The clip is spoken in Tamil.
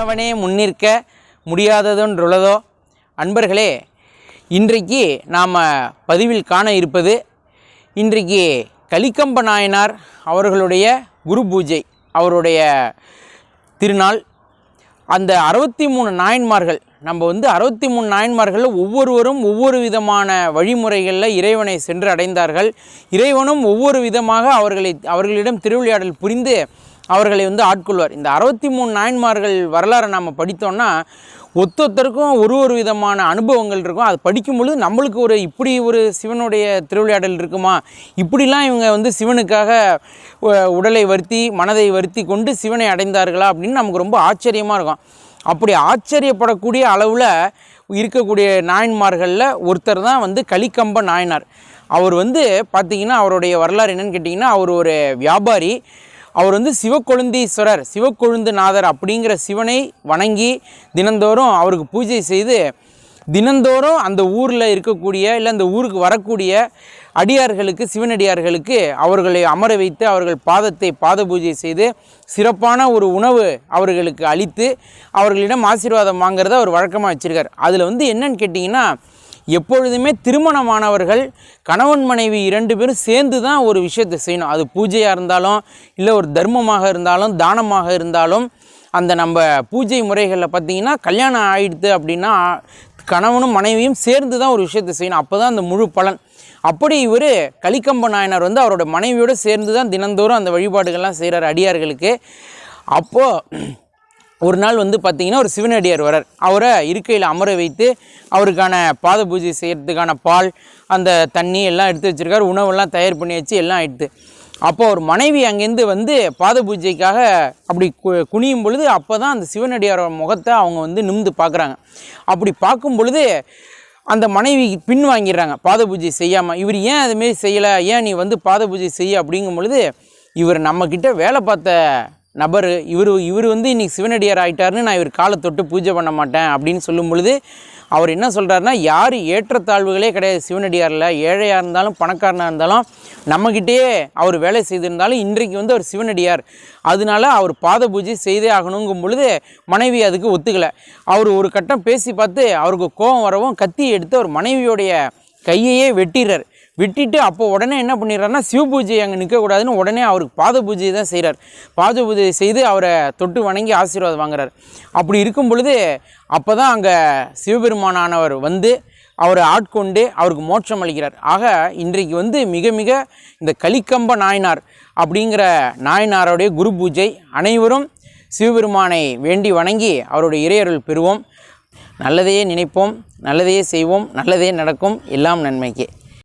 முன்னவனே முன்னிற்க முடியாததொன்றுள்ளதோ. அன்பர்களே, இன்றைக்கு நாம் பதிவில் காண இருப்பது இன்றைக்கு கலிக்கம்ப நாயனார் அவர்களுடைய குரு பூஜை, அவருடைய திருநாள். அந்த 63 நாயன்மார்கள், நம்ம 63 நாயன்மார்களில் ஒவ்வொருவரும் ஒவ்வொரு விதமான வழிமுறைகளில் இறைவனை சென்று அடைந்தார்கள். இறைவனும் ஒவ்வொரு விதமாக அவர்களிடம் திருவிளையாடல் புரிந்து அவர்களை ஆட்கொள்வார். இந்த 63 நாயன்மார்கள் வரலாறை நாம் படித்தோம்னா ஒத்தொத்தருக்கும் ஒரு விதமான அனுபவங்கள் இருக்கும். அது படிக்கும் பொழுது நம்மளுக்கு இப்படி ஒரு சிவனுடைய திருவிளையாடல் இருக்குமா, இப்படிலாம் இவங்க சிவனுக்காக உடலை வருத்தி மனதை வருத்தி கொண்டு சிவனை அடைந்தார்களா அப்படின்னு நமக்கு ரொம்ப ஆச்சரியமாக இருக்கும். அப்படி ஆச்சரியப்படக்கூடிய அளவில் இருக்கக்கூடிய நாயன்மார்களில் ஒருத்தர் தான் கலிக்கம்ப நாயனார். அவர் பார்த்திங்கன்னா அவருடைய வரலாறு என்னென்னு கேட்டிங்கன்னா, அவர் ஒரு வியாபாரி. அவர் சிவக்கொழுந்தீஸ்வரர், சிவக்கொழுந்துநாதர் அப்படிங்கிற சிவனை வணங்கி தினந்தோறும் அவருக்கு பூஜை செய்து தினந்தோறும் அந்த ஊரில் இருக்கக்கூடிய இல்லை அந்த ஊருக்கு வரக்கூடிய அடியார்களுக்கு, சிவனடியார்களுக்கு அவர்களை அமர வைத்து அவர்கள் பாத பூஜை செய்து சிறப்பான ஒரு உணவு அவர்களுக்கு அளித்து அவர்களிடம் ஆசீர்வாதம் வாங்கிறத அவர் வழக்கமாக வச்சுருக்கார். அதில் என்னன்னு கேட்டிங்கன்னா, எப்பொழுதுமே திருமணமானவர்கள் கணவன் மனைவி 2 பேரும் சேர்ந்து தான் ஒரு விஷயத்தை செய்யணும். அது பூஜையாக இருந்தாலும் இல்லை ஒரு தர்மமாக இருந்தாலும் தானமாக இருந்தாலும் அந்த நம்ம பூஜை முறைகளில் பார்த்திங்கன்னா கல்யாணம் ஆகிடுது அப்படின்னா கணவனும் மனைவியும் சேர்ந்து தான் ஒரு விஷயத்தை செய்யணும். அப்போ தான் அந்த முழு பலன். அப்படி இவர் கலிக்கம்ப நாயனார் அவரோட மனைவியோடு சேர்ந்து தான் தினந்தோறும் அந்த வழிபாடுகள்லாம் செய்கிறார் அடியார்களுக்கு. அப்போது ஒரு நாள் பார்த்திங்கன்னா ஒரு சிவனடியார் வரார். அவரை இருக்கையில் அமர வைத்து அவருக்கான பாத பூஜை செய்கிறதுக்கான பால், அந்த தண்ணி எல்லாம் எடுத்து வச்சுருக்கார். உணவெல்லாம் தயார் பண்ணி வச்சு எல்லாம் எடுத்து, அப்போ ஒரு மனைவி அங்கேருந்து பாத பூஜைக்காக அப்படி குனியும் பொழுது அப்போ தான் அந்த சிவனடியாரோட முகத்தை அவங்க நிமிந்து பார்க்குறாங்க. அப்படி பார்க்கும் பொழுது அந்த மனைவி பின் வாங்கிடுறாங்க பாத பூஜை செய்யாமல். இவர் ஏன் அதுமாரி செய்யலை, ஏன் நீ பாத பூஜை செய்ய அப்படிங்கும் பொழுது, இவர் நம்மக்கிட்ட வேலை பார்த்த நபர், இவர் இன்றைக்கி சிவனடியார் ஆகிட்டாருன்னு நான் இவர் காலை தொட்டு பூஜை பண்ண மாட்டேன் அப்படின்னு சொல்லும் பொழுது அவர் என்ன சொல்கிறாருன்னா, யார் ஏற்றத்தாழ்வுகளே கிடையாது சிவனடியாரில். ஏழையாக இருந்தாலும் பணக்காரனாக இருந்தாலும் நம்மக்கிட்டேயே அவர் வேலை செய்திருந்தாலும் இன்றைக்கு அவர் சிவனடியார், அதனால அவர் பாத பூஜை செய்தே ஆகணுங்கும் பொழுது மனைவி அதுக்கு ஒத்துக்கலை. அவர் ஒரு கட்டம் பேசி பார்த்து அவருக்கு கோபம் வரவும் கத்தி எடுத்து அவர் மனைவியோடைய கையையே வெட்டிட்டு அப்போ உடனே என்ன பண்ணிடுறாருன்னா, சிவபூஜை அங்கே நிற்கக்கூடாதுன்னு உடனே அவருக்கு பாத பூஜையை தான் செய்கிறார். பாத பூஜை செய்து அவரை தொட்டு வணங்கி ஆசீர்வாதம் வாங்குறார். அப்படி இருக்கும் பொழுது அப்போ தான் அங்கே சிவபெருமானானவர் அவரை ஆட்கொண்டு அவருக்கு மோட்சம் அளிக்கிறார். ஆக இன்றைக்கு மிக மிக இந்த கலிக்கம்ப நாயனார் அப்படிங்கிற நாயனாருடைய குரு பூஜை. அனைவரும் சிவபெருமானை வேண்டி வணங்கி அவருடைய இறையருள் பெறுவோம். நல்லதையே நினைப்போம், நல்லதையே செய்வோம், நல்லதே நடக்கும். எல்லாம் நன்மைக்கே.